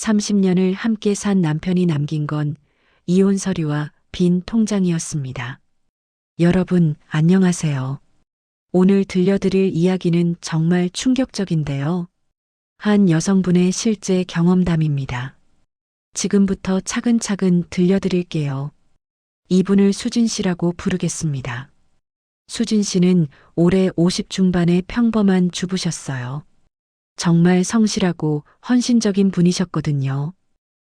30년을 함께 산 남편이 남긴 건 이혼 서류와 빈 통장이었습니다. 여러분, 안녕하세요. 오늘 들려드릴 이야기는 정말 충격적인데요. 한 여성분의 실제 경험담입니다. 지금부터 차근차근 들려드릴게요. 이분을 수진 씨라고 부르겠습니다. 수진 씨는 올해 50 중반의 평범한 주부셨어요. 정말 성실하고 헌신적인 분이셨거든요.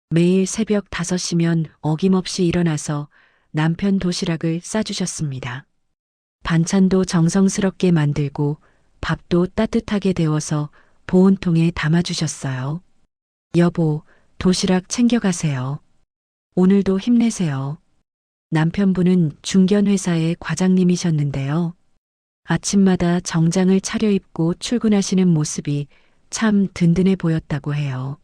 매일 새벽 5시면 어김없이 일어나서 남편 도시락을 싸주셨습니다. 반찬도 정성스럽게 만들고 밥도 따뜻하게 데워서 보온통에 담아주셨어요. 여보, 도시락 챙겨가세요. 오늘도 힘내세요. 남편분은 중견회사의 과장님이셨는데요. 아침마다 정장을 차려입고 출근하시는 모습이 참 든든해 보였다고 해요.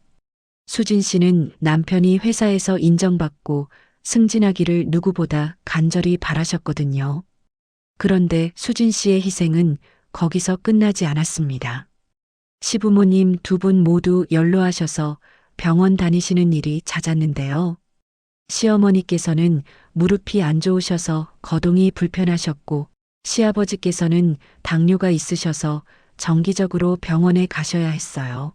수진 씨는 남편이 회사에서 인정받고 승진하기를 누구보다 간절히 바라셨거든요. 그런데 수진 씨의 희생은 거기서 끝나지 않았습니다. 시부모님 두 분 모두 연로하셔서 병원 다니시는 일이 잦았는데요. 시어머니께서는 무릎이 안 좋으셔서 거동이 불편하셨고, 시아버지께서는 당뇨가 있으셔서 정기적으로 병원에 가셔야 했어요.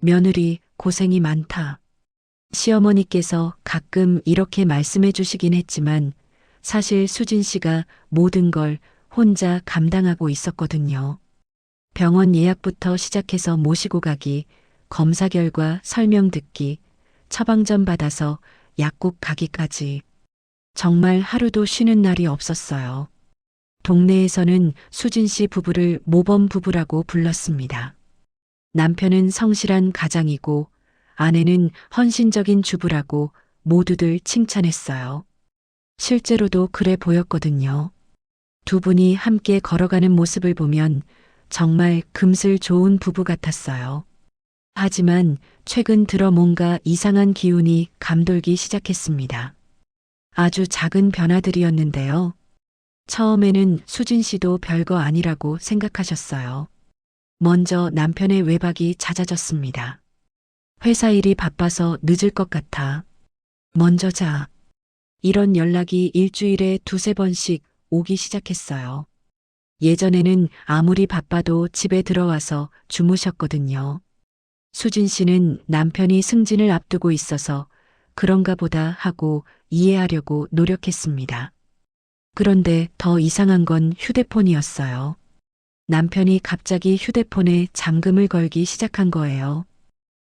며느리 고생이 많다. 시어머니께서 가끔 이렇게 말씀해 주시긴 했지만 사실 수진 씨가 모든 걸 혼자 감당하고 있었거든요. 병원 예약부터 시작해서 모시고 가기, 검사 결과 설명 듣기, 처방전 받아서 약국 가기까지. 정말 하루도 쉬는 날이 없었어요. 동네에서는 수진 씨 부부를 모범 부부라고 불렀습니다. 남편은 성실한 가장이고 아내는 헌신적인 주부라고 모두들 칭찬했어요. 실제로도 그래 보였거든요. 두 분이 함께 걸어가는 모습을 보면 정말 금슬 좋은 부부 같았어요. 하지만 최근 들어 뭔가 이상한 기운이 감돌기 시작했습니다. 아주 작은 변화들이었는데요. 처음에는 수진 씨도 별거 아니라고 생각하셨어요. 먼저 남편의 외박이 잦아졌습니다. 회사 일이 바빠서 늦을 것 같아. 먼저 자. 이런 연락이 일주일에 2~3번씩 오기 시작했어요. 예전에는 아무리 바빠도 집에 들어와서 주무셨거든요. 수진 씨는 남편이 승진을 앞두고 있어서 그런가 보다 하고 이해하려고 노력했습니다. 그런데 더 이상한 건 휴대폰이었어요. 남편이 갑자기 휴대폰에 잠금을 걸기 시작한 거예요.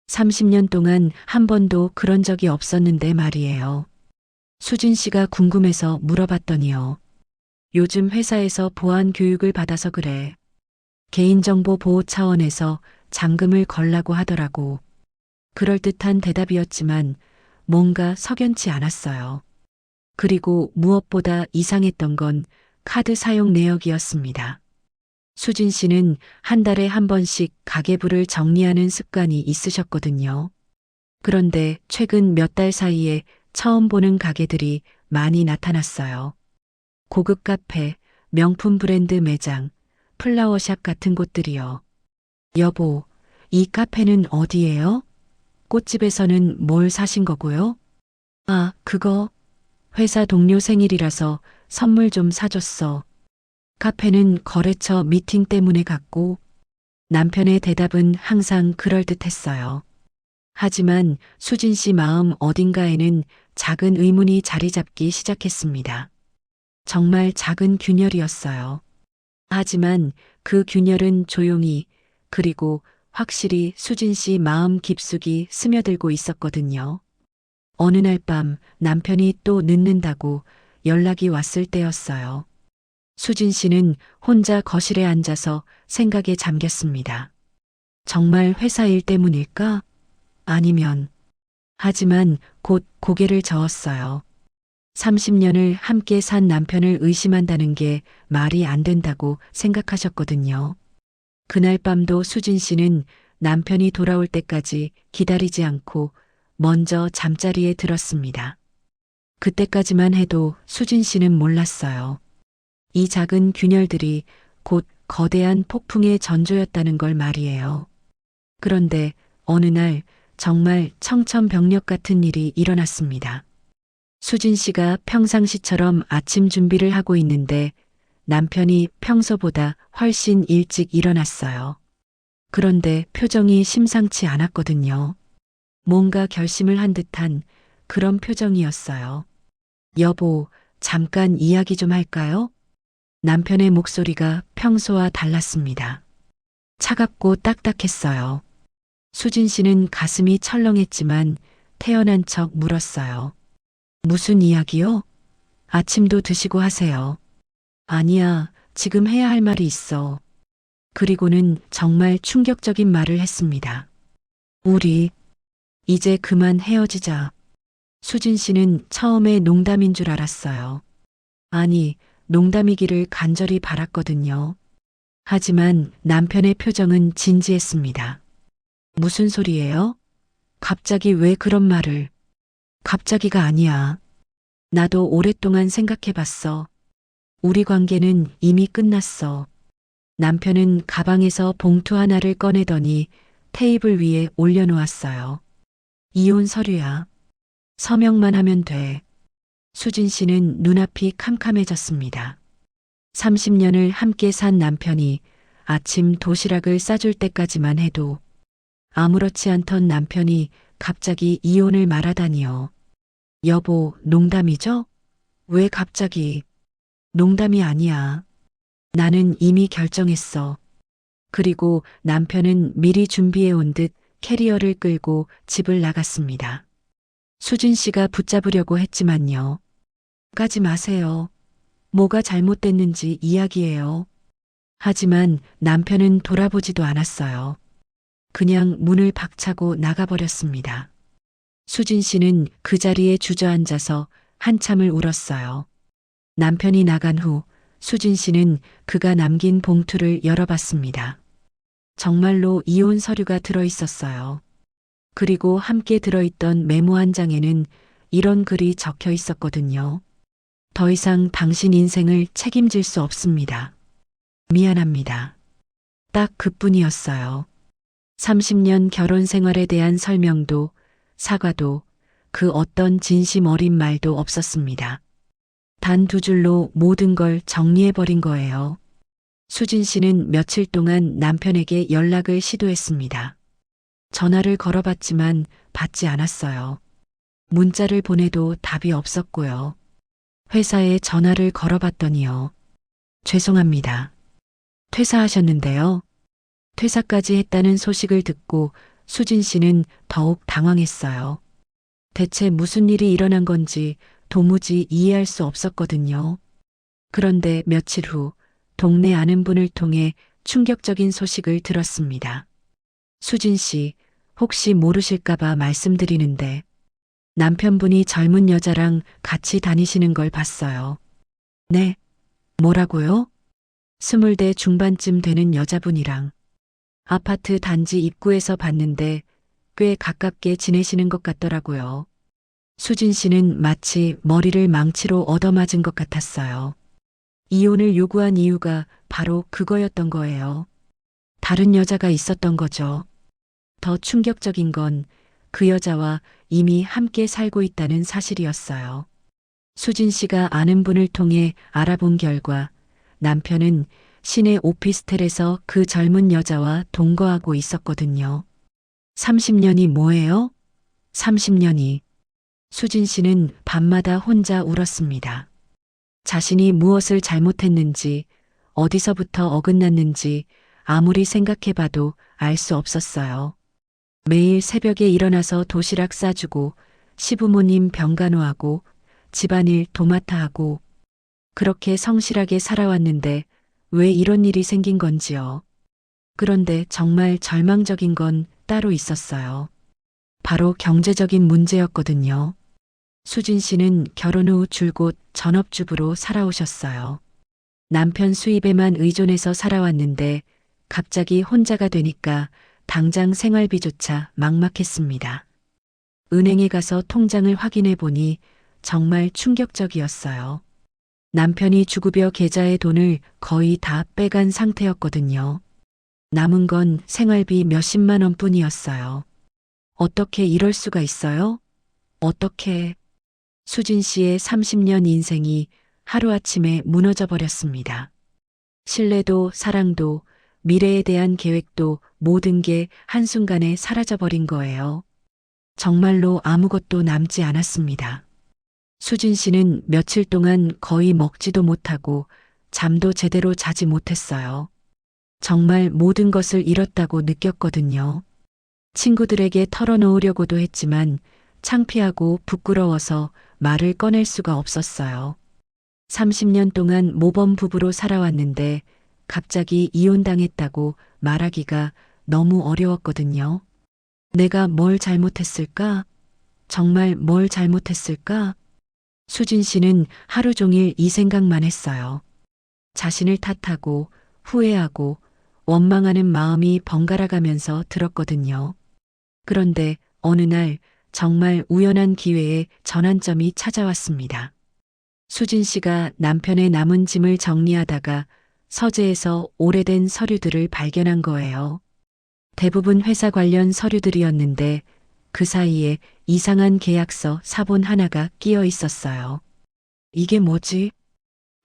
30년 동안 한 번도 그런 적이 없었는데 말이에요. 수진 씨가 궁금해서 물어봤더니요. 요즘 회사에서 보안 교육을 받아서 그래. 개인정보 보호 차원에서 잠금을 걸라고 하더라고. 그럴듯한 대답이었지만 뭔가 석연치 않았어요. 그리고 무엇보다 이상했던 건 카드 사용 내역이었습니다. 수진 씨는 한 달에 한 번씩 가계부를 정리하는 습관이 있으셨거든요. 그런데 최근 몇 달 사이에 처음 보는 가게들이 많이 나타났어요. 고급 카페, 명품 브랜드 매장, 플라워샵 같은 곳들이요. 여보, 이 카페는 어디예요? 꽃집에서는 뭘 사신 거고요? 아, 그거 회사 동료 생일이라서 선물 좀 사줬어. 카페는 거래처 미팅 때문에 갔고 남편의 대답은 항상 그럴듯했어요. 하지만 수진 씨 마음 어딘가에는 작은 의문이 자리 잡기 시작했습니다. 정말 작은 균열이었어요. 하지만 그 균열은 조용히 그리고 확실히 수진 씨 마음 깊숙이 스며들고 있었거든요. 어느 날 밤 남편이 또 늦는다고 연락이 왔을 때였어요. 수진 씨는 혼자 거실에 앉아서 생각에 잠겼습니다. 정말 회사 일 때문일까? 아니면. 하지만 곧 고개를 저었어요. 30년을 함께 산 남편을 의심한다는 게 말이 안 된다고 생각하셨거든요. 그날 밤도 수진 씨는 남편이 돌아올 때까지 기다리지 않고 먼저 잠자리에 들었습니다. 그때까지만 해도 수진 씨는 몰랐어요. 이 작은 균열들이 곧 거대한 폭풍의 전조였다는 걸 말이에요. 그런데 어느 날 정말 청천벽력 같은 일이 일어났습니다. 수진 씨가 평상시처럼 아침 준비를 하고 있는데 남편이 평소보다 훨씬 일찍 일어났어요. 그런데 표정이 심상치 않았거든요. 뭔가 결심을 한 듯한 그런 표정이었어요. 여보, 잠깐 이야기 좀 할까요? 남편의 목소리가 평소와 달랐습니다. 차갑고 딱딱했어요. 수진 씨는 가슴이 철렁했지만 태연한 척 물었어요. 무슨 이야기요? 아침도 드시고 하세요. 아니야, 지금 해야 할 말이 있어. 그리고는 정말 충격적인 말을 했습니다. 우리, 이제 그만 헤어지자. 수진 씨는 처음에 농담인 줄 알았어요. 아니, 농담이기를 간절히 바랐거든요. 하지만 남편의 표정은 진지했습니다. 무슨 소리예요? 갑자기 왜 그런 말을? 갑자기가 아니야. 나도 오랫동안 생각해봤어. 우리 관계는 이미 끝났어. 남편은 가방에서 봉투 하나를 꺼내더니 테이블 위에 올려놓았어요. 이혼 서류야. 서명만 하면 돼. 수진 씨는 눈앞이 캄캄해졌습니다. 30년을 함께 산 남편이 아침 도시락을 싸줄 때까지만 해도 아무렇지 않던 남편이 갑자기 이혼을 말하다니요. 여보, 농담이죠? 왜 갑자기? 농담이 아니야. 나는 이미 결정했어. 그리고 남편은 미리 준비해 온 듯 캐리어를 끌고 집을 나갔습니다. 수진 씨가 붙잡으려고 했지만요. 가지 마세요. 뭐가 잘못됐는지 이야기해요. 하지만 남편은 돌아보지도 않았어요. 그냥 문을 박차고 나가버렸습니다. 수진 씨는 그 자리에 주저앉아서 한참을 울었어요. 남편이 나간 후 수진 씨는 그가 남긴 봉투를 열어봤습니다. 정말로 이혼 서류가 들어있었어요. 그리고 함께 들어있던 메모 한 장에는 이런 글이 적혀 있었거든요. 더 이상 당신 인생을 책임질 수 없습니다. 미안합니다. 딱 그뿐이었어요. 30년 결혼 생활에 대한 설명도 사과도 그 어떤 진심 어린 말도 없었습니다. 단 두 줄로 모든 걸 정리해버린 거예요. 수진 씨는 며칠 동안 남편에게 연락을 시도했습니다. 전화를 걸어봤지만 받지 않았어요. 문자를 보내도 답이 없었고요. 회사에 전화를 걸어봤더니요. 죄송합니다. 퇴사하셨는데요. 퇴사까지 했다는 소식을 듣고 수진 씨는 더욱 당황했어요. 대체 무슨 일이 일어난 건지 도무지 이해할 수 없었거든요. 그런데 며칠 후 동네 아는 분을 통해 충격적인 소식을 들었습니다. 수진 씨, 혹시 모르실까봐 말씀드리는데 남편분이 젊은 여자랑 같이 다니시는 걸 봤어요. 네? 뭐라고요? 20대 중반쯤 되는 여자분이랑 아파트 단지 입구에서 봤는데 꽤 가깝게 지내시는 것 같더라고요. 수진 씨는 마치 머리를 망치로 얻어맞은 것 같았어요. 이혼을 요구한 이유가 바로 그거였던 거예요. 다른 여자가 있었던 거죠. 더 충격적인 건 그 여자와 이미 함께 살고 있다는 사실이었어요. 수진 씨가 아는 분을 통해 알아본 결과 남편은 시내 오피스텔에서 그 젊은 여자와 동거하고 있었거든요. 30년이 뭐예요? 30년이. 수진 씨는 밤마다 혼자 울었습니다. 자신이 무엇을 잘못했는지, 어디서부터 어긋났는지 아무리 생각해봐도 알 수 없었어요. 매일 새벽에 일어나서 도시락 싸주고 시부모님 병간호하고 집안일 도맡아 하고 그렇게 성실하게 살아왔는데 왜 이런 일이 생긴 건지요. 그런데 정말 절망적인 건 따로 있었어요. 바로 경제적인 문제였거든요. 수진 씨는 결혼 후 줄곧 전업주부로 살아오셨어요. 남편 수입에만 의존해서 살아왔는데 갑자기 혼자가 되니까 당장 생활비조차 막막했습니다. 은행에 가서 통장을 확인해 보니 정말 충격적이었어요. 남편이 주급여 계좌의 돈을 거의 다 빼간 상태였거든요. 남은 건 생활비 몇십만 원뿐이었어요. 어떻게 이럴 수가 있어요? 어떻게? 수진 씨의 30년 인생이 하루아침에 무너져 버렸습니다. 신뢰도 사랑도 미래에 대한 계획도 모든 게 한순간에 사라져 버린 거예요. 정말로 아무것도 남지 않았습니다. 수진 씨는 며칠 동안 거의 먹지도 못하고 잠도 제대로 자지 못했어요. 정말 모든 것을 잃었다고 느꼈거든요. 친구들에게 털어놓으려고도 했지만 창피하고 부끄러워서 말을 꺼낼 수가 없었어요. 30년 동안 모범 부부로 살아왔는데 갑자기 이혼당했다고 말하기가 너무 어려웠거든요. 내가 뭘 잘못했을까? 정말 뭘 잘못했을까? 수진 씨는 하루 종일 이 생각만 했어요. 자신을 탓하고 후회하고 원망하는 마음이 번갈아 가면서 들었거든요. 그런데 어느 날 정말 우연한 기회에 전환점이 찾아왔습니다. 수진 씨가 남편의 남은 짐을 정리하다가 서재에서 오래된 서류들을 발견한 거예요. 대부분 회사 관련 서류들이었는데 그 사이에 이상한 계약서 사본 하나가 끼어 있었어요. 이게 뭐지?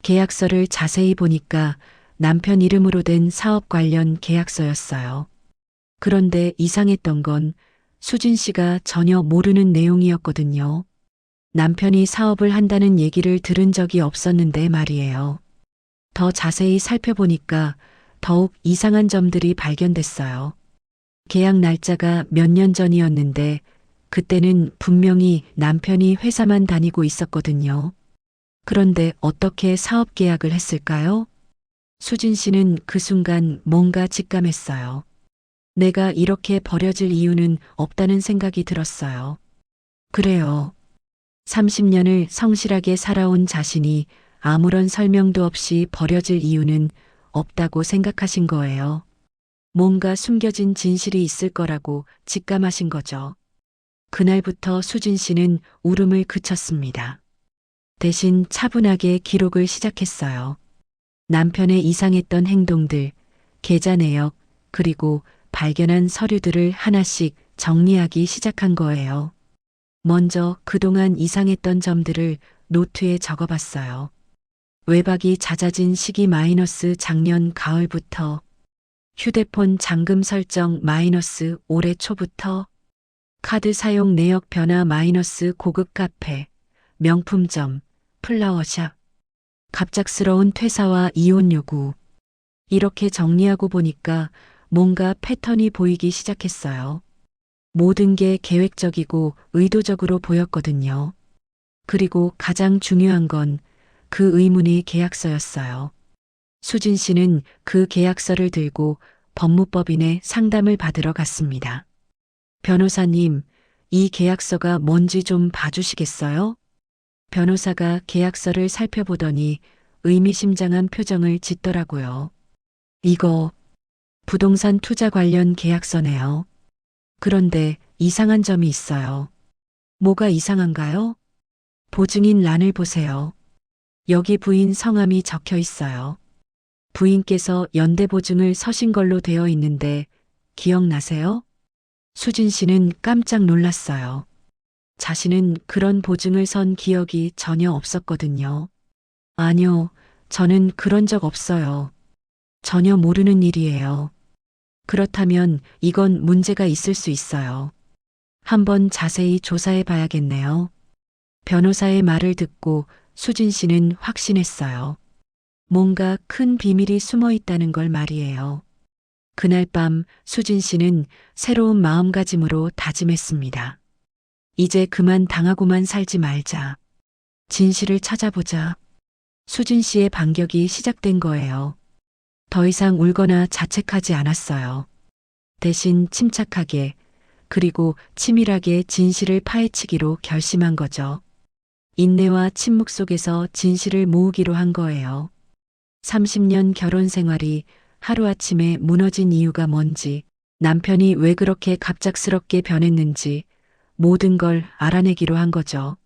계약서를 자세히 보니까 남편 이름으로 된 사업 관련 계약서였어요. 그런데 이상했던 건 수진 씨가 전혀 모르는 내용이었거든요. 남편이 사업을 한다는 얘기를 들은 적이 없었는데 말이에요. 더 자세히 살펴보니까 더욱 이상한 점들이 발견됐어요. 계약 날짜가 몇 년 전이었는데 그때는 분명히 남편이 회사만 다니고 있었거든요. 그런데 어떻게 사업 계약을 했을까요? 수진 씨는 그 순간 뭔가 직감했어요. 내가 이렇게 버려질 이유는 없다는 생각이 들었어요. 그래요. 30년을 성실하게 살아온 자신이 아무런 설명도 없이 버려질 이유는 없다고 생각하신 거예요. 뭔가 숨겨진 진실이 있을 거라고 직감하신 거죠. 그날부터 수진 씨는 울음을 그쳤습니다. 대신 차분하게 기록을 시작했어요. 남편의 이상했던 행동들, 계좌 내역, 그리고 발견한 서류들을 하나씩 정리하기 시작한 거예요. 먼저 그동안 이상했던 점들을 노트에 적어봤어요. 외박이 잦아진 시기 마이너스 작년 가을부터, 휴대폰 잠금 설정 마이너스 올해 초부터, 카드 사용 내역 변화 마이너스 고급 카페, 명품점, 플라워샵, 갑작스러운 퇴사와 이혼 요구. 이렇게 정리하고 보니까 뭔가 패턴이 보이기 시작했어요. 모든 게 계획적이고 의도적으로 보였거든요. 그리고 가장 중요한 건 그 의문의 계약서였어요. 수진 씨는 그 계약서를 들고 법무법인에 상담을 받으러 갔습니다. 변호사님, 이 계약서가 뭔지 좀 봐주시겠어요? 변호사가 계약서를 살펴보더니 의미심장한 표정을 짓더라고요. 이거 부동산 투자 관련 계약서네요. 그런데 이상한 점이 있어요. 뭐가 이상한가요? 보증인 란을 보세요. 여기 부인 성함이 적혀 있어요. 부인께서 연대보증을 서신 걸로 되어 있는데 기억나세요? 수진 씨는 깜짝 놀랐어요. 자신은 그런 보증을 선 기억이 전혀 없었거든요. 아니요, 저는 그런 적 없어요. 전혀 모르는 일이에요. 그렇다면 이건 문제가 있을 수 있어요. 한번 자세히 조사해 봐야겠네요. 변호사의 말을 듣고 수진 씨는 확신했어요. 뭔가 큰 비밀이 숨어 있다는 걸 말이에요. 그날 밤 수진 씨는 새로운 마음가짐으로 다짐했습니다. 이제 그만 당하고만 살지 말자. 진실을 찾아보자. 수진 씨의 반격이 시작된 거예요. 더 이상 울거나 자책하지 않았어요. 대신 침착하게 그리고 치밀하게 진실을 파헤치기로 결심한 거죠. 인내와 침묵 속에서 진실을 모으기로 한 거예요. 30년 결혼 생활이 하루아침에 무너진 이유가 뭔지, 남편이 왜 그렇게 갑작스럽게 변했는지 모든 걸 알아내기로 한 거죠.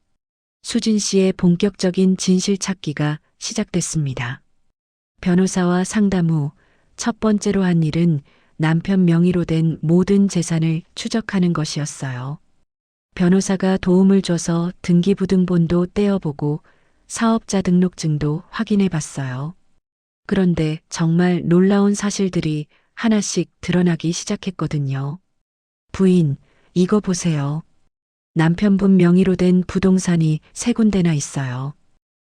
수진 씨의 본격적인 진실 찾기가 시작됐습니다. 변호사와 상담 후 첫 번째로 한 일은 남편 명의로 된 모든 재산을 추적하는 것이었어요. 변호사가 도움을 줘서 등기부등본도 떼어보고 사업자 등록증도 확인해 봤어요. 그런데 정말 놀라운 사실들이 하나씩 드러나기 시작했거든요. 부인, 이거 보세요. 남편분 명의로 된 부동산이 세 군데나 있어요.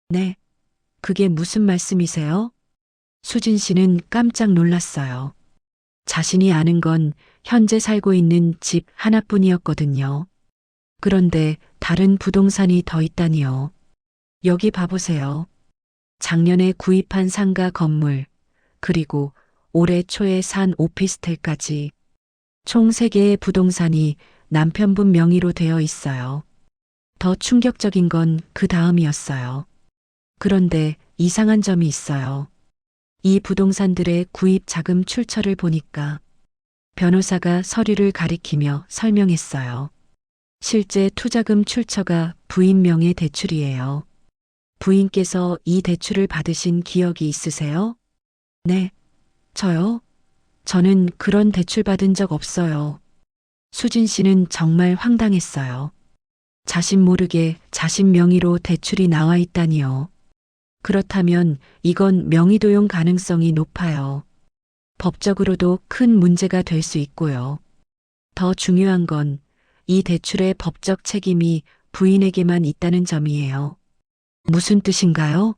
네, 그게 무슨 말씀이세요? 수진 씨는 깜짝 놀랐어요. 자신이 아는 건 현재 살고 있는 집 하나뿐이었거든요. 그런데 다른 부동산이 더 있다니요. 여기 봐보세요. 작년에 구입한 상가 건물, 그리고 올해 초에 산 오피스텔까지 총 3개의 부동산이 남편분 명의로 되어 있어요. 더 충격적인 건 그 다음이었어요. 그런데 이상한 점이 있어요. 이 부동산들의 구입 자금 출처를 보니까 변호사가 서류를 가리키며 설명했어요. 실제 투자금 출처가 부인 명의 대출이에요. 부인께서 이 대출을 받으신 기억이 있으세요? 네, 저요? 저는 그런 대출 받은 적 없어요. 수진 씨는 정말 황당했어요. 자신 모르게 자신 명의로 대출이 나와 있다니요. 그렇다면 이건 명의도용 가능성이 높아요. 법적으로도 큰 문제가 될 수 있고요. 더 중요한 건 이 대출의 법적 책임이 부인에게만 있다는 점이에요. 무슨 뜻인가요?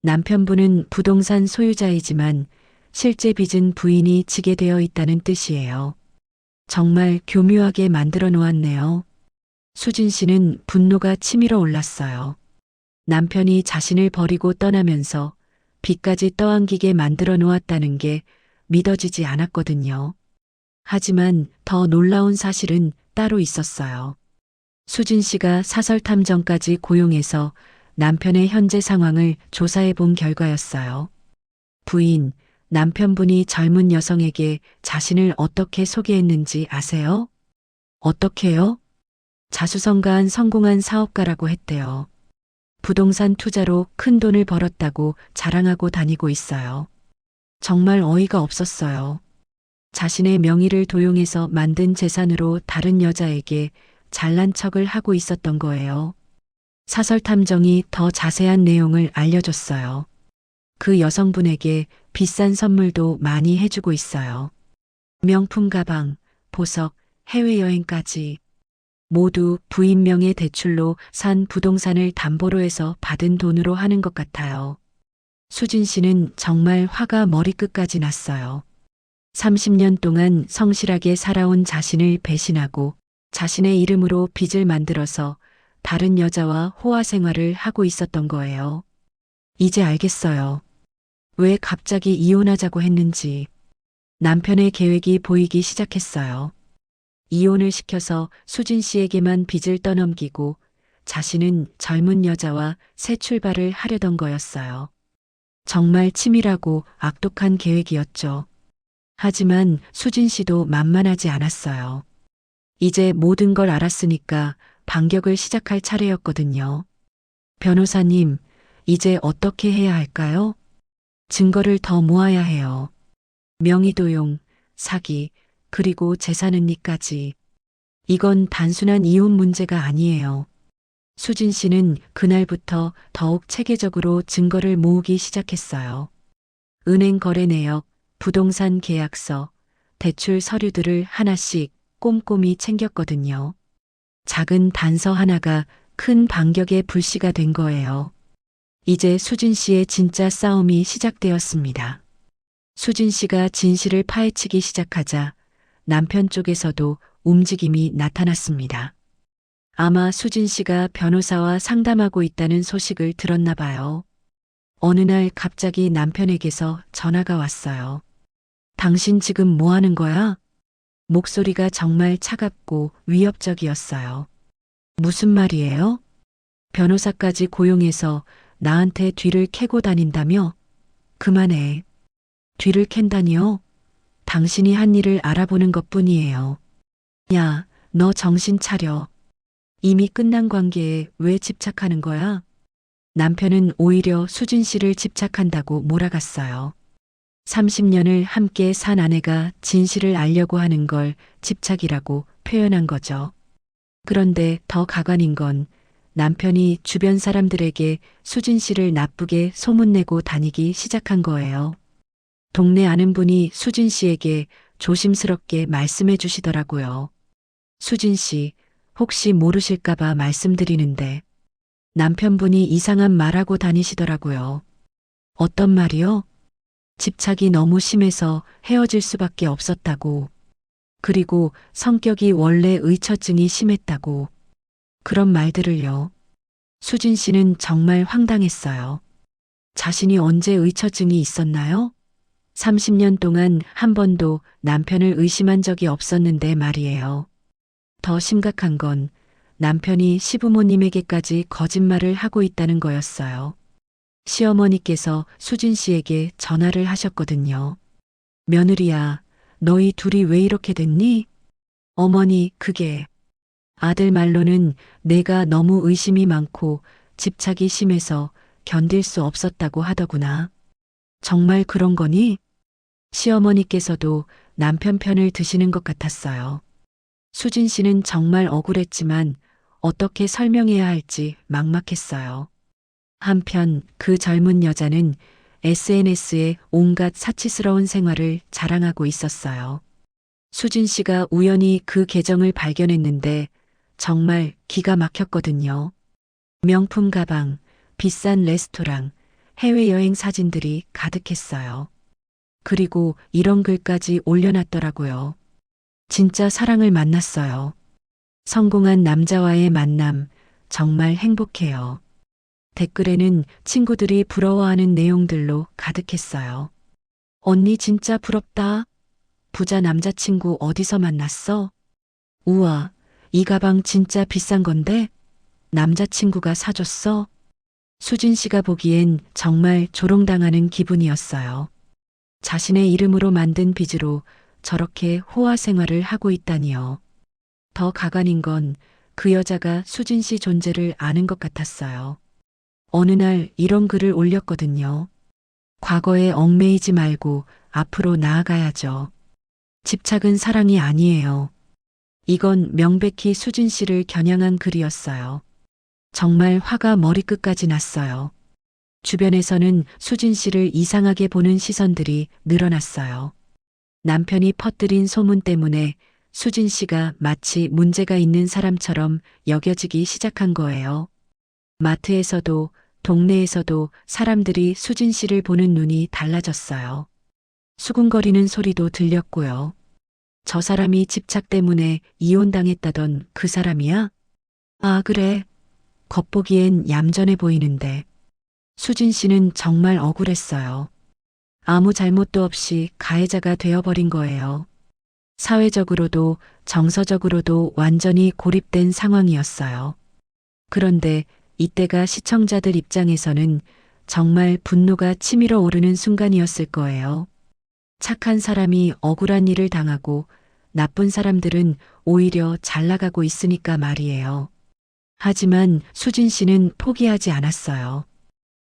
남편분은 부동산 소유자이지만 실제 빚은 부인이 지게 되어 있다는 뜻이에요. 정말 교묘하게 만들어 놓았네요. 수진 씨는 분노가 치밀어 올랐어요. 남편이 자신을 버리고 떠나면서 빚까지 떠안기게 만들어 놓았다는 게 믿어지지 않았거든요. 하지만 더 놀라운 사실은 따로 있었어요. 수진 씨가 사설탐정까지 고용해서 남편의 현재 상황을 조사해 본 결과였어요. 부인, 남편분이 젊은 여성에게 자신을 어떻게 소개했는지 아세요? 어떻게요? 자수성가한 성공한 사업가라고 했대요. 부동산 투자로 큰 돈을 벌었다고 자랑하고 다니고 있어요. 정말 어이가 없었어요. 자신의 명의를 도용해서 만든 재산으로 다른 여자에게 잘난 척을 하고 있었던 거예요. 사설탐정이 더 자세한 내용을 알려줬어요. 그 여성분에게 비싼 선물도 많이 해주고 있어요. 명품 가방, 보석, 해외여행까지 모두 부인 명의 대출로 산 부동산을 담보로 해서 받은 돈으로 하는 것 같아요. 수진 씨는 정말 화가 머리끝까지 났어요. 30년 동안 성실하게 살아온 자신을 배신하고 자신의 이름으로 빚을 만들어서 다른 여자와 호화 생활을 하고 있었던 거예요. 이제 알겠어요. 왜 갑자기 이혼하자고 했는지. 남편의 계획이 보이기 시작했어요. 이혼을 시켜서 수진 씨에게만 빚을 떠넘기고 자신은 젊은 여자와 새 출발을 하려던 거였어요. 정말 치밀하고 악독한 계획이었죠. 하지만 수진 씨도 만만하지 않았어요. 이제 모든 걸 알았으니까 반격을 시작할 차례였거든요. 변호사님, 이제 어떻게 해야 할까요? 증거를 더 모아야 해요. 명의도용, 사기, 그리고 재산은닉까지. 이건 단순한 이혼 문제가 아니에요. 수진 씨는 그날부터 더욱 체계적으로 증거를 모으기 시작했어요. 은행 거래 내역, 부동산 계약서, 대출 서류들을 하나씩 꼼꼼히 챙겼거든요. 작은 단서 하나가 큰 반격의 불씨가 된 거예요. 이제 수진 씨의 진짜 싸움이 시작되었습니다. 수진 씨가 진실을 파헤치기 시작하자 남편 쪽에서도 움직임이 나타났습니다. 아마 수진 씨가 변호사와 상담하고 있다는 소식을 들었나 봐요. 어느 날 갑자기 남편에게서 전화가 왔어요. 당신 지금 뭐 하는 거야? 목소리가 정말 차갑고 위협적이었어요. 무슨 말이에요? 변호사까지 고용해서 나한테 뒤를 캐고 다닌다며? 그만해. 뒤를 캔다니요? 당신이 한 일을 알아보는 것뿐이에요. 야, 너 정신 차려. 이미 끝난 관계에 왜 집착하는 거야? 남편은 오히려 수진 씨를 집착한다고 몰아갔어요. 30년을 함께 산 아내가 진실을 알려고 하는 걸 집착이라고 표현한 거죠. 그런데 더 가관인 건 남편이 주변 사람들에게 수진 씨를 나쁘게 소문내고 다니기 시작한 거예요. 동네 아는 분이 수진 씨에게 조심스럽게 말씀해 주시더라고요. 수진 씨, 혹시 모르실까봐 말씀드리는데 남편분이 이상한 말하고 다니시더라고요. 어떤 말이요? 집착이 너무 심해서 헤어질 수밖에 없었다고. 그리고 성격이 원래 의처증이 심했다고. 그런 말들을요. 수진 씨는 정말 황당했어요. 자신이 언제 의처증이 있었나요? 30년 동안 한 번도 남편을 의심한 적이 없었는데 말이에요. 더 심각한 건 남편이 시부모님에게까지 거짓말을 하고 있다는 거였어요. 시어머니께서 수진 씨에게 전화를 하셨거든요. 며느리야, 너희 둘이 왜 이렇게 됐니? 어머니, 그게 아들 말로는 내가 너무 의심이 많고 집착이 심해서 견딜 수 없었다고 하더구나. 정말 그런 거니? 시어머니께서도 남편 편을 드시는 것 같았어요. 수진 씨는 정말 억울했지만 어떻게 설명해야 할지 막막했어요. 한편 그 젊은 여자는 SNS에 온갖 사치스러운 생활을 자랑하고 있었어요. 수진 씨가 우연히 그 계정을 발견했는데 정말 기가 막혔거든요. 명품 가방, 비싼 레스토랑, 해외여행 사진들이 가득했어요. 그리고 이런 글까지 올려놨더라고요. 진짜 사랑을 만났어요. 성공한 남자와의 만남, 정말 행복해요. 댓글에는 친구들이 부러워하는 내용들로 가득했어요. 언니 진짜 부럽다. 부자 남자친구 어디서 만났어? 우와, 이 가방 진짜 비싼 건데? 남자친구가 사줬어? 수진 씨가 보기엔 정말 조롱당하는 기분이었어요. 자신의 이름으로 만든 빚으로 저렇게 호화 생활을 하고 있다니요. 더 가관인 건 그 여자가 수진 씨 존재를 아는 것 같았어요. 어느 날 이런 글을 올렸거든요. 과거에 얽매이지 말고 앞으로 나아가야죠. 집착은 사랑이 아니에요. 이건 명백히 수진 씨를 겨냥한 글이었어요. 정말 화가 머리끝까지 났어요. 주변에서는 수진 씨를 이상하게 보는 시선들이 늘어났어요. 남편이 퍼뜨린 소문 때문에 수진 씨가 마치 문제가 있는 사람처럼 여겨지기 시작한 거예요. 마트에서도 동네에서도 사람들이 수진 씨를 보는 눈이 달라졌어요. 수군거리는 소리도 들렸고요. 저 사람이 집착 때문에 이혼당했다던 그 사람이야? 아, 그래. 겉보기엔 얌전해 보이는데. 수진 씨는 정말 억울했어요. 아무 잘못도 없이 가해자가 되어버린 거예요. 사회적으로도 정서적으로도 완전히 고립된 상황이었어요. 그런데 이때가 시청자들 입장에서는 정말 분노가 치밀어 오르는 순간이었을 거예요. 착한 사람이 억울한 일을 당하고 나쁜 사람들은 오히려 잘 나가고 있으니까 말이에요. 하지만 수진 씨는 포기하지 않았어요.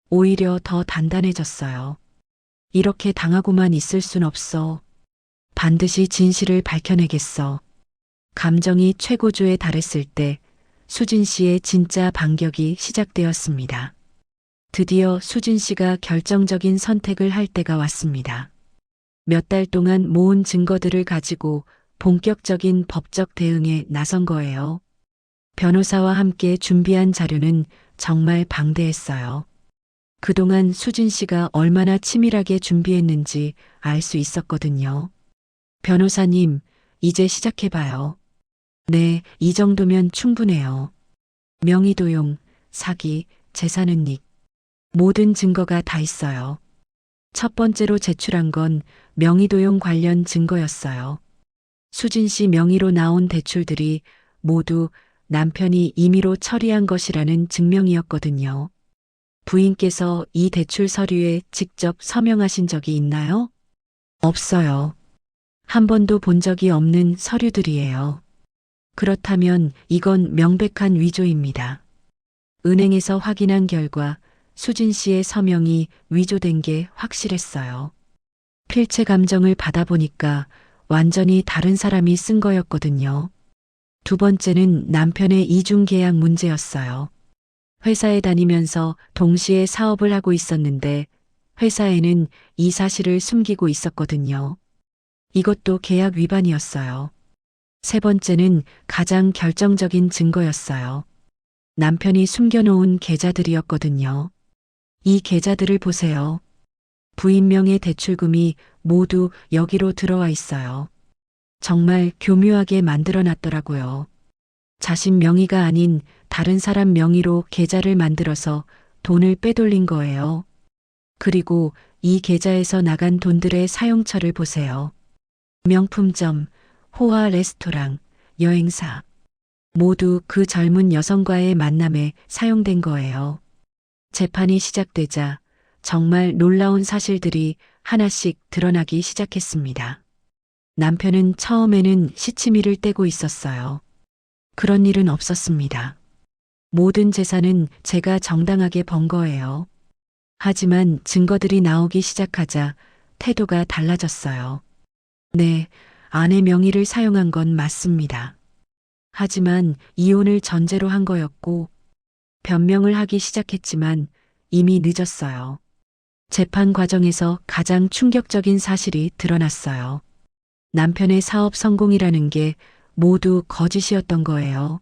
오히려 더 단단해졌어요. 이렇게 당하고만 있을 순 없어. 반드시 진실을 밝혀내겠어. 감정이 최고조에 달했을 때 수진 씨의 진짜 반격이 시작되었습니다. 드디어 수진 씨가 결정적인 선택을 할 때가 왔습니다. 몇 달 동안 모은 증거들을 가지고 본격적인 법적 대응에 나선 거예요. 변호사와 함께 준비한 자료는 정말 방대했어요. 그동안 수진 씨가 얼마나 치밀하게 준비했는지 알 수 있었거든요. 변호사님, 이제 시작해봐요. 네, 이 정도면 충분해요. 명의도용, 사기, 재산은닉. 모든 증거가 다 있어요. 첫 번째로 제출한 건 명의도용 관련 증거였어요. 수진 씨 명의로 나온 대출들이 모두 남편이 임의로 처리한 것이라는 증명이었거든요. 부인께서 이 대출 서류에 직접 서명하신 적이 있나요? 없어요. 한 번도 본 적이 없는 서류들이에요. 그렇다면 이건 명백한 위조입니다. 은행에서 확인한 결과 수진 씨의 서명이 위조된 게 확실했어요. 필체 감정을 받아보니까 완전히 다른 사람이 쓴 거였거든요. 두 번째는 남편의 이중 계약 문제였어요. 회사에 다니면서 동시에 사업을 하고 있었는데 회사에는 이 사실을 숨기고 있었거든요. 이것도 계약 위반이었어요. 세 번째는 가장 결정적인 증거였어요. 남편이 숨겨놓은 계좌들이었거든요. 이 계좌들을 보세요. 부인명의 대출금이 모두 여기로 들어와 있어요. 정말 교묘하게 만들어 놨더라고요. 자신 명의가 아닌 다른 사람 명의로 계좌를 만들어서 돈을 빼돌린 거예요. 그리고 이 계좌에서 나간 돈들의 사용처를 보세요. 명품점, 호화 레스토랑, 여행사. 모두 그 젊은 여성과의 만남에 사용된 거예요. 재판이 시작되자 정말 놀라운 사실들이 하나씩 드러나기 시작했습니다. 남편은 처음에는 시치미를 떼고 있었어요. 그런 일은 없었습니다. 모든 재산은 제가 정당하게 번 거예요. 하지만 증거들이 나오기 시작하자 태도가 달라졌어요. 네, 아내 명의를 사용한 건 맞습니다. 하지만 이혼을 전제로 한 거였고 변명을 하기 시작했지만 이미 늦었어요. 재판 과정에서 가장 충격적인 사실이 드러났어요. 남편의 사업 성공이라는 게 모두 거짓이었던 거예요.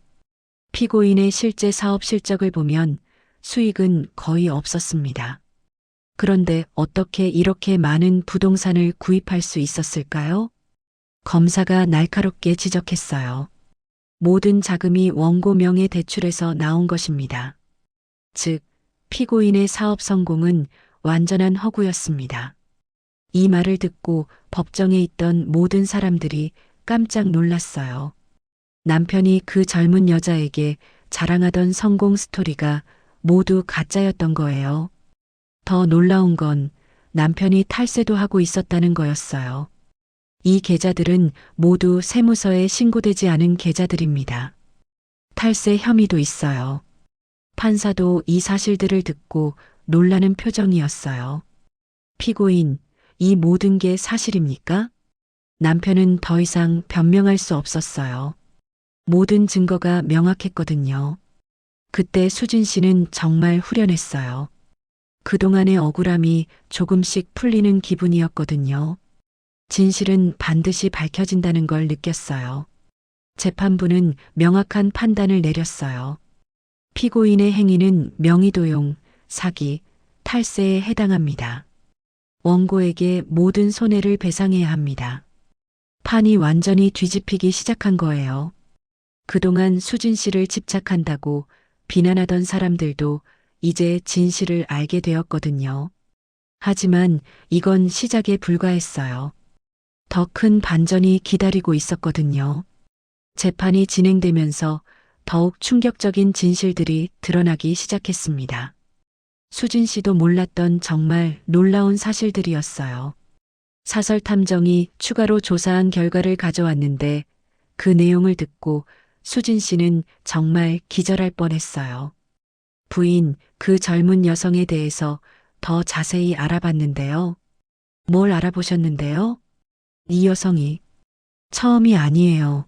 피고인의 실제 사업 실적을 보면 수익은 거의 없었습니다. 그런데 어떻게 이렇게 많은 부동산을 구입할 수 있었을까요? 검사가 날카롭게 지적했어요. 모든 자금이 원고 명의 대출에서 나온 것입니다. 즉, 피고인의 사업 성공은 완전한 허구였습니다. 이 말을 듣고 법정에 있던 모든 사람들이 깜짝 놀랐어요. 남편이 그 젊은 여자에게 자랑하던 성공 스토리가 모두 가짜였던 거예요. 더 놀라운 건 남편이 탈세도 하고 있었다는 거였어요. 이 계좌들은 모두 세무서에 신고되지 않은 계좌들입니다. 탈세 혐의도 있어요. 판사도 이 사실들을 듣고 놀라는 표정이었어요. 피고인, 이 모든 게 사실입니까? 남편은 더 이상 변명할 수 없었어요. 모든 증거가 명확했거든요. 그때 수진 씨는 정말 후련했어요. 그동안의 억울함이 조금씩 풀리는 기분이었거든요. 진실은 반드시 밝혀진다는 걸 느꼈어요. 재판부는 명확한 판단을 내렸어요. 피고인의 행위는 명의도용, 사기, 탈세에 해당합니다. 원고에게 모든 손해를 배상해야 합니다. 판이 완전히 뒤집히기 시작한 거예요. 그동안 수진 씨를 집착한다고 비난하던 사람들도 이제 진실을 알게 되었거든요. 하지만 이건 시작에 불과했어요. 더 큰 반전이 기다리고 있었거든요. 재판이 진행되면서 더욱 충격적인 진실들이 드러나기 시작했습니다. 수진 씨도 몰랐던 정말 놀라운 사실들이었어요. 사설 탐정이 추가로 조사한 결과를 가져왔는데 그 내용을 듣고 수진 씨는 정말 기절할 뻔했어요. 부인, 그 젊은 여성에 대해서 더 자세히 알아봤는데요. 뭘 알아보셨는데요? 이 여성이 처음이 아니에요.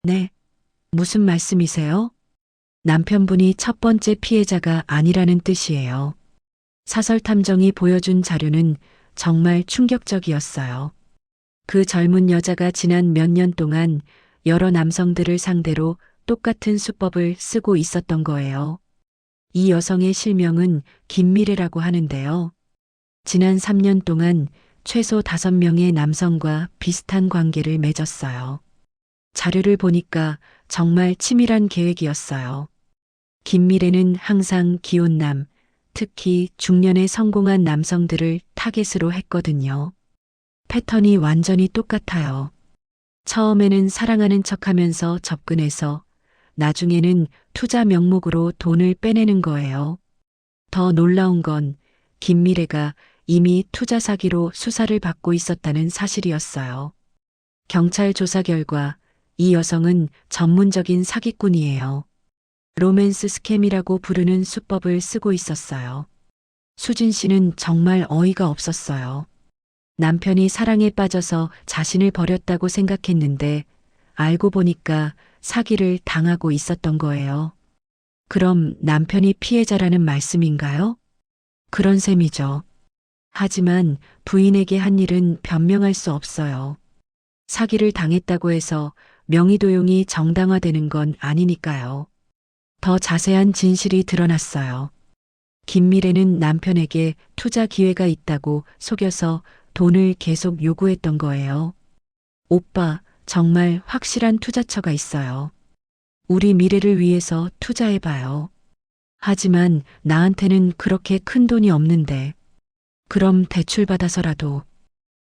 네, 무슨 말씀이세요? 남편분이 첫 번째 피해자가 아니라는 뜻이에요. 사설 탐정이 보여준 자료는 정말 충격적이었어요. 그 젊은 여자가 지난 몇 년 동안 여러 남성들을 상대로 똑같은 수법을 쓰고 있었던 거예요. 이 여성의 실명은 김미래라고 하는데요. 지난 3년 동안 최소 5명의 남성과 비슷한 관계를 맺었어요. 자료를 보니까 정말 치밀한 계획이었어요. 김미래는 항상 기혼남, 특히 중년에 성공한 남성들을 타겟으로 했거든요. 패턴이 완전히 똑같아요. 처음에는 사랑하는 척하면서 접근해서 나중에는 투자 명목으로 돈을 빼내는 거예요. 더 놀라운 건 김미래가 이미 투자 사기로 수사를 받고 있었다는 사실이었어요. 경찰 조사 결과 이 여성은 전문적인 사기꾼이에요. 로맨스 스캠이라고 부르는 수법을 쓰고 있었어요. 수진 씨는 정말 어이가 없었어요. 남편이 사랑에 빠져서 자신을 버렸다고 생각했는데 알고 보니까 사기를 당하고 있었던 거예요. 그럼 남편이 피해자라는 말씀인가요? 그런 셈이죠. 하지만 부인에게 한 일은 변명할 수 없어요. 사기를 당했다고 해서 명의도용이 정당화되는 건 아니니까요. 더 자세한 진실이 드러났어요. 김미래는 남편에게 투자 기회가 있다고 속여서 돈을 계속 요구했던 거예요. 오빠, 정말 확실한 투자처가 있어요. 우리 미래를 위해서 투자해봐요. 하지만 나한테는 그렇게 큰 돈이 없는데. 그럼 대출받아서라도.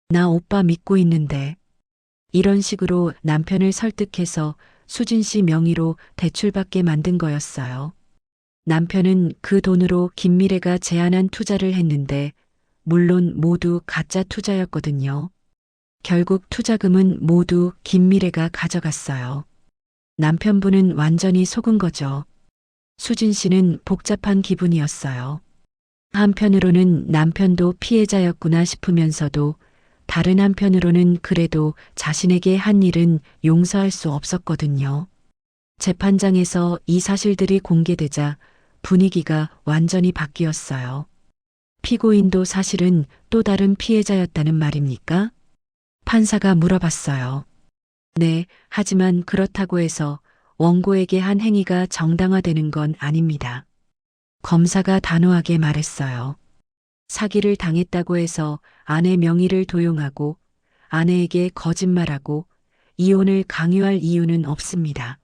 나 오빠 믿고 있는데. 이런 식으로 남편을 설득해서 수진 씨 명의로 대출받게 만든 거였어요. 남편은 그 돈으로 김미래가 제안한 투자를 했는데 물론 모두 가짜 투자였거든요. 결국 투자금은 모두 김미래가 가져갔어요. 남편분은 완전히 속은 거죠. 수진 씨는 복잡한 기분이었어요. 한편으로는 남편도 피해자였구나 싶으면서도 다른 한편으로는 그래도 자신에게 한 일은 용서할 수 없었거든요. 재판장에서 이 사실들이 공개되자 분위기가 완전히 바뀌었어요. 피고인도 사실은 또 다른 피해자였다는 말입니까? 판사가 물어봤어요. 네, 하지만 그렇다고 해서 원고에게 한 행위가 정당화되는 건 아닙니다. 검사가 단호하게 말했어요. 사기를 당했다고 해서 아내 명의를 도용하고 아내에게 거짓말하고 이혼을 강요할 이유는 없습니다.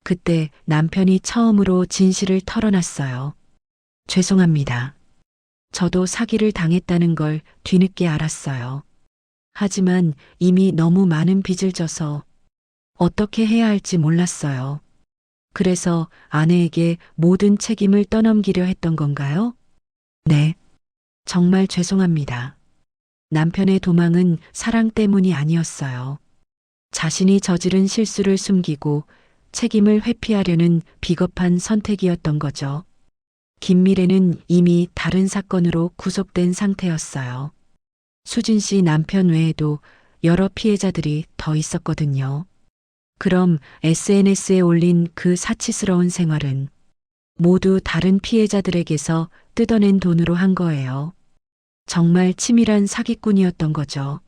그때 남편이 처음으로 진실을 털어놨어요. 죄송합니다. 저도 사기를 당했다는 걸 뒤늦게 알았어요. 하지만 이미 너무 많은 빚을 져서 어떻게 해야 할지 몰랐어요. 그래서 아내에게 모든 책임을 떠넘기려 했던 건가요? 네. 정말 죄송합니다. 남편의 도망은 사랑 때문이 아니었어요. 자신이 저지른 실수를 숨기고 책임을 회피하려는 비겁한 선택이었던 거죠. 김미래는 이미 다른 사건으로 구속된 상태였어요. 수진 씨 남편 외에도 여러 피해자들이 더 있었거든요. 그럼 SNS에 올린 그 사치스러운 생활은 모두 다른 피해자들에게서 뜯어낸 돈으로 한 거예요. 정말 치밀한 사기꾼이었던 거죠.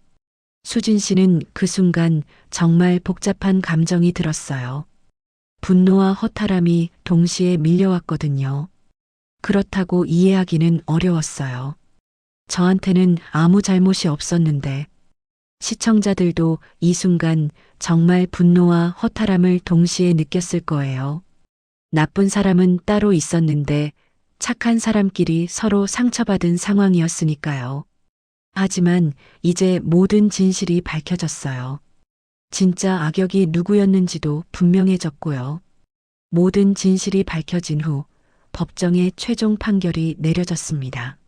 수진 씨는 그 순간 정말 복잡한 감정이 들었어요. 분노와 허탈함이 동시에 밀려왔거든요. 그렇다고 이해하기는 어려웠어요. 저한테는 아무 잘못이 없었는데 시청자들도 이 순간 정말 분노와 허탈함을 동시에 느꼈을 거예요. 나쁜 사람은 따로 있었는데 착한 사람끼리 서로 상처받은 상황이었으니까요. 하지만 이제 모든 진실이 밝혀졌어요. 진짜 악역이 누구였는지도 분명해졌고요. 모든 진실이 밝혀진 후 법정의 최종 판결이 내려졌습니다.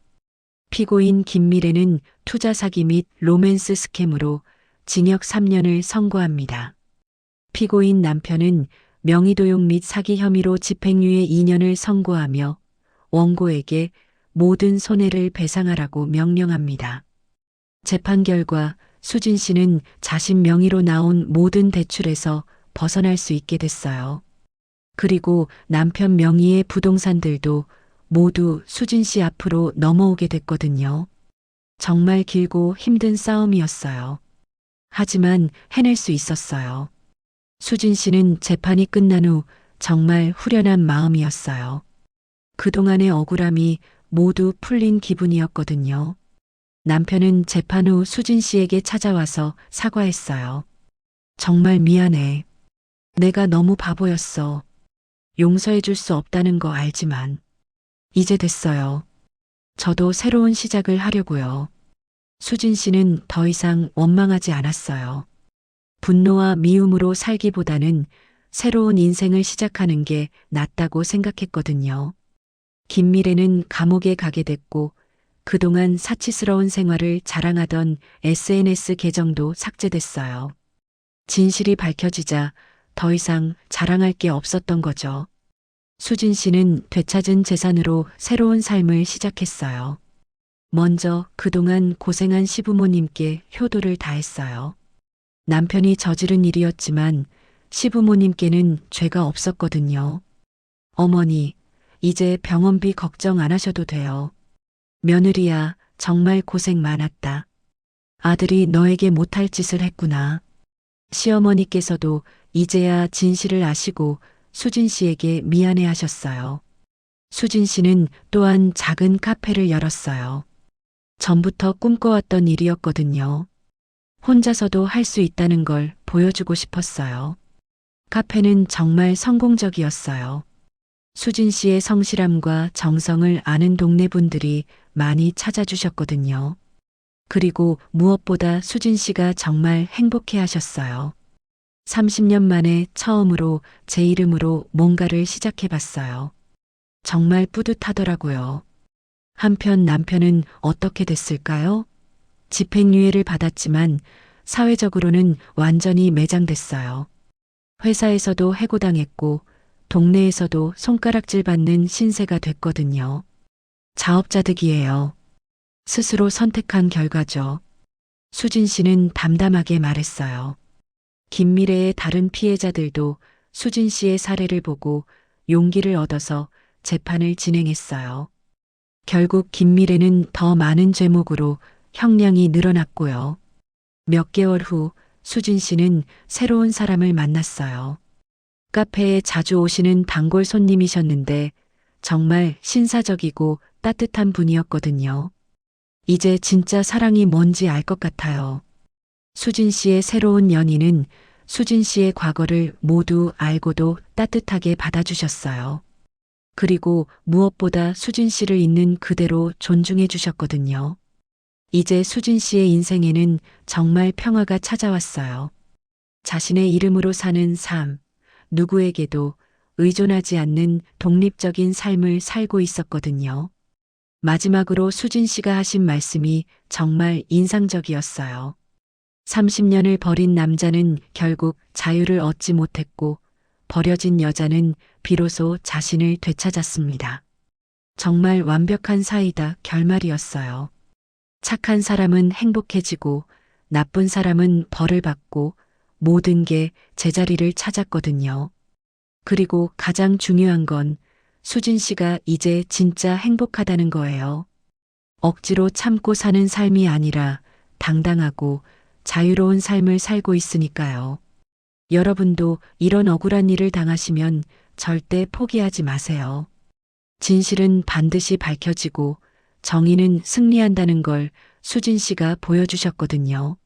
피고인 김미래는 투자 사기 및 로맨스 스캠으로 징역 3년을 선고합니다. 피고인 남편은 명의도용 및 사기 혐의로 집행유예 2년을 선고하며 원고에게 모든 손해를 배상하라고 명령합니다. 재판 결과 수진 씨는 자신 명의로 나온 모든 대출에서 벗어날 수 있게 됐어요. 그리고 남편 명의의 부동산들도 모두 수진 씨 앞으로 넘어오게 됐거든요. 정말 길고 힘든 싸움이었어요. 하지만 해낼 수 있었어요. 수진 씨는 재판이 끝난 후 정말 후련한 마음이었어요. 그동안의 억울함이 모두 풀린 기분이었거든요. 남편은 재판 후 수진 씨에게 찾아와서 사과했어요. 정말 미안해. 내가 너무 바보였어. 용서해 줄 수 없다는 거 알지만 이제 됐어요. 저도 새로운 시작을 하려고요. 수진 씨는 더 이상 원망하지 않았어요. 분노와 미움으로 살기보다는 새로운 인생을 시작하는 게 낫다고 생각했거든요. 김미래는 감옥에 가게 됐고 그동안 사치스러운 생활을 자랑하던 SNS 계정도 삭제됐어요. 진실이 밝혀지자 더 이상 자랑할 게 없었던 거죠. 수진 씨는 되찾은 재산으로 새로운 삶을 시작했어요. 먼저 그동안 고생한 시부모님께 효도를 다했어요. 남편이 저지른 일이었지만 시부모님께는 죄가 없었거든요. 어머니, 이제 병원비 걱정 안 하셔도 돼요. 며느리야, 정말 고생 많았다. 아들이 너에게 못할 짓을 했구나. 시어머니께서도 이제야 진실을 아시고 수진 씨에게 미안해 하셨어요. 수진 씨는 또한 작은 카페를 열었어요. 전부터 꿈꿔왔던 일이었거든요. 혼자서도 할 수 있다는 걸 보여주고 싶었어요. 카페는 정말 성공적이었어요. 수진 씨의 성실함과 정성을 아는 동네 분들이 많이 찾아주셨거든요. 그리고 무엇보다 수진 씨가 정말 행복해 하셨어요. 30년 만에 처음으로 제 이름으로 뭔가를 시작해 봤어요. 정말 뿌듯하더라고요. 한편 남편은 어떻게 됐을까요? 집행유예를 받았지만 사회적으로는 완전히 매장됐어요. 회사에서도 해고당했고 동네에서도 손가락질 받는 신세가 됐거든요. 자업자득이에요. 스스로 선택한 결과죠. 수진 씨는 담담하게 말했어요. 김미래의 다른 피해자들도 수진 씨의 사례를 보고 용기를 얻어서 재판을 진행했어요. 결국 김미래는 더 많은 죄목으로 형량이 늘어났고요. 몇 개월 후 수진 씨는 새로운 사람을 만났어요. 카페에 자주 오시는 단골 손님이셨는데 정말 신사적이고 따뜻한 분이었거든요. 이제 진짜 사랑이 뭔지 알 것 같아요. 수진 씨의 새로운 연인은 수진 씨의 과거를 모두 알고도 따뜻하게 받아주셨어요. 그리고 무엇보다 수진 씨를 있는 그대로 존중해 주셨거든요. 이제 수진 씨의 인생에는 정말 평화가 찾아왔어요. 자신의 이름으로 사는 삶, 누구에게도 의존하지 않는 독립적인 삶을 살고 있었거든요. 마지막으로 수진 씨가 하신 말씀이 정말 인상적이었어요. 30년을 버린 남자는 결국 자유를 얻지 못했고 버려진 여자는 비로소 자신을 되찾았습니다. 정말 완벽한 사이다 결말이었어요. 착한 사람은 행복해지고 나쁜 사람은 벌을 받고 모든 게 제자리를 찾았거든요. 그리고 가장 중요한 건 수진 씨가 이제 진짜 행복하다는 거예요. 억지로 참고 사는 삶이 아니라 당당하고 자유로운 삶을 살고 있으니까요. 여러분도 이런 억울한 일을 당하시면 절대 포기하지 마세요. 진실은 반드시 밝혀지고 정의는 승리한다는 걸 수진 씨가 보여주셨거든요.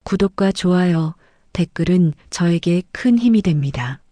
구독과 좋아요, 댓글은 저에게 큰 힘이 됩니다.